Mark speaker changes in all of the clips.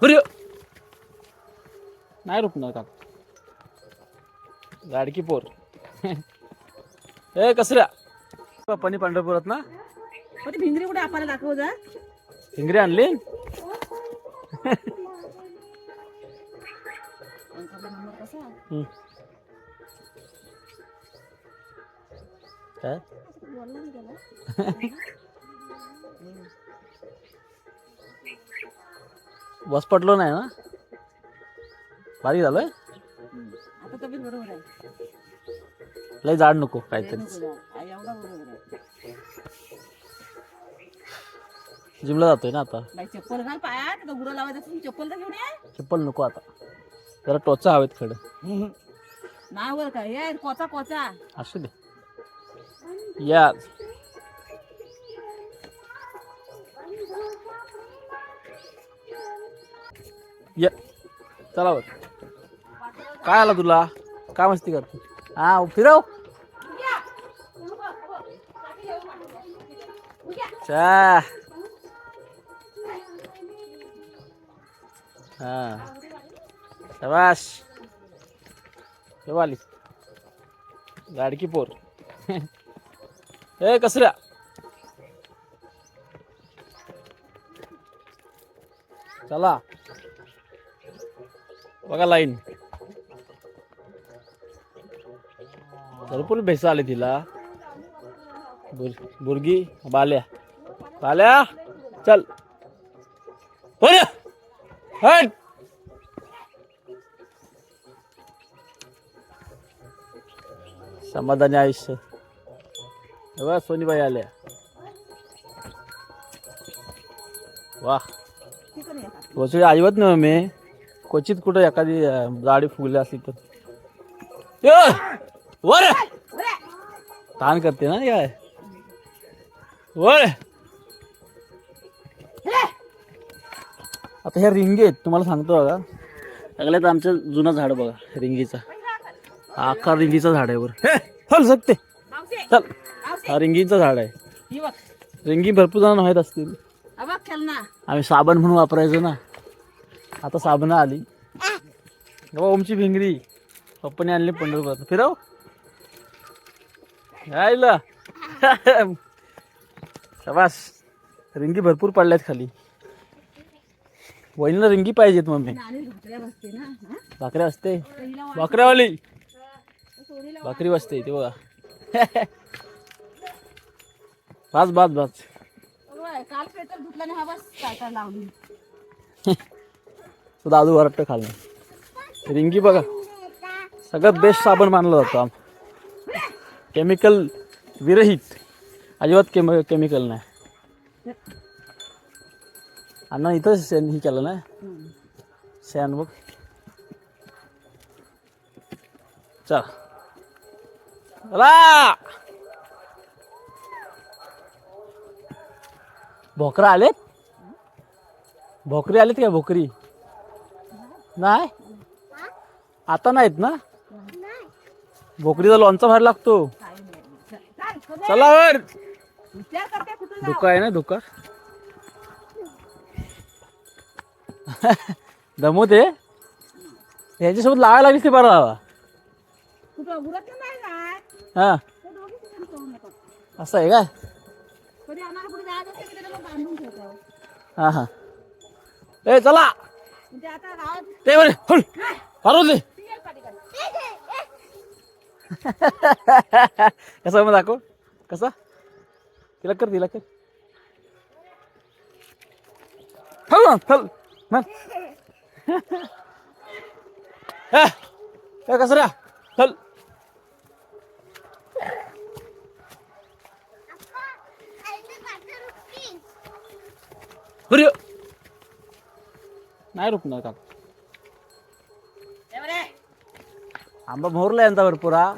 Speaker 1: अरे नाही रुकणार का लाडकी पोर. ए कसऱ्या पप्पानी पंढरपुरात ना
Speaker 2: ती भिंगरी कुठे आपल्याला दाखव जा.
Speaker 1: भिंगरी आणली. हम्म. काय बस पडलो नाही ना. बारीक झालोय.
Speaker 2: आता तब्येत बरोबर आहे.
Speaker 1: लय जाड नको काहीतरी.
Speaker 2: एवढा बरोबर आहे.
Speaker 1: जिमला जातोय ना आता.
Speaker 2: बाई चप्पल घाल पायात. गुरं लावायचं असेल चप्पल तर घेऊन ये.
Speaker 1: चप्पल नको आता. जरा टोचा हवेत खडं.
Speaker 2: नाव वर काय हे कोचा कोचा
Speaker 1: असू दे. या ये चला वर. काय आला तुला. काय मस्ती करतो. हा फिरव. चा हा शाबाश. आली लाडकी पोर. ए कसऱ्या चला बघा लाईन. भरपूर भेसा आले तिला. बुर्गी बाल्या बाल्या चल हट. समाधानी आयुष्य. बघा सोनीबाई आल्या. वा वसुली आईवत ना मी क्वचित कुठं एखादी गाडी फुगली असली तर वर ताण करते ना काय. वर आता ह्या रिंगी आहेत तुम्हाला सांगतो बघा. सगळ्यात आमचं जुनं झाड बघा रिंगीचा. आकार रिंगीचं झाड आहे वर. चल सकते चल. हा रिंगीचं झाड आहे. रिंगी भरपूर जण माहीत असतील. आम्ही साबण म्हणून वापरायचो ना. आता साबण आली. ओमची भिंगरी पप्पाने आणली पंढरपुरात. फिरव यायला. शाबास. रिंगी भरपूर पडल्यात खाली. वहिनीला रिंगी पाहिजेत मम्मी. भाकऱ्या असते. भाकऱ्यावाली भाकरी बसते ते बघा. बास बास बास.
Speaker 2: काल पेटर धुतला नाही. हा बस काय लावली.
Speaker 1: दादू वरट्ट खाल्लं. रिंगी बघा सगळ्यात बेस्ट साबण मानलं जातं. केमिकल विरहित. अजिबात केमिकल नाही. अण्णा इथंच ही केलं ना शेण बघ. चल भोकरा आलेत. भोकरी आलेत काय. भोकरी नाही आता नाहीत ना. भोकरीचा लोणचा बाहेर लागतो. चला वर. धुका आहे ना धुका. दमवते. ह्याच्यासोबत लावायला लागलीस ते बरं लावा. हा असं आहे काय. हा हा ए चला ते बरे फुल पारवले. कसा मग दाखव कसा. तिला कर तिला कर. चल चल कसऱ्या चल. नाही रुकणार का. आंबा मोहरला यांचा भरपूर हा.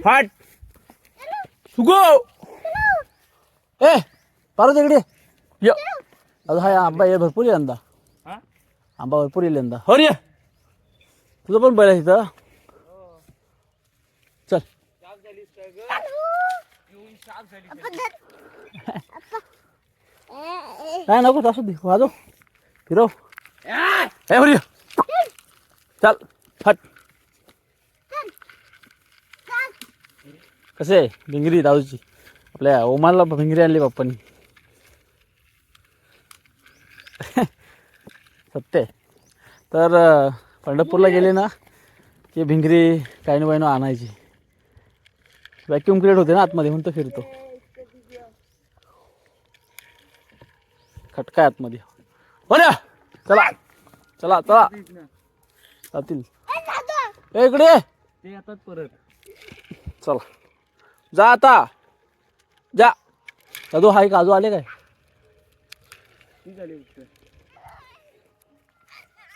Speaker 1: फाट सुगो ए पारू तिकडे ये अजून हा आंबा ये भरपूर आहे यंदा आंबा भरपूर येईल यंदा हो रे तुझं पण बैल आहे तिथं चल काय नको असू दे वाजव फिरव ए बरी चल फट कसे आहे भिंगरी दादूची आपल्या ओमानला भिंगरी आणली बाप्पानी सत्य आहे. तर पंढरपूरला गेले ना की भिंगरी काही ना काही ना आणायची व्हॅक्युम क्रिएट होते ना आतमध्ये म्हणून तो फिरतो खटका आतमध्ये हो ना चला चला चला जातील ए इकडे
Speaker 3: ते येतात परत
Speaker 1: चला जा आता जा दादू हाय काजू आले काय
Speaker 3: ती झाली गोष्ट.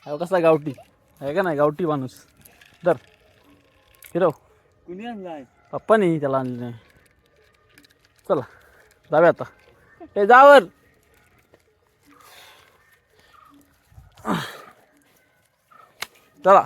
Speaker 1: हा कसा गावठी आहे का नाही गावठी माणूस दर फिरव
Speaker 3: कुणी आणलाय
Speaker 1: पप्पानी त्याला आणले नाही चला जाऊया आता ए जावर चला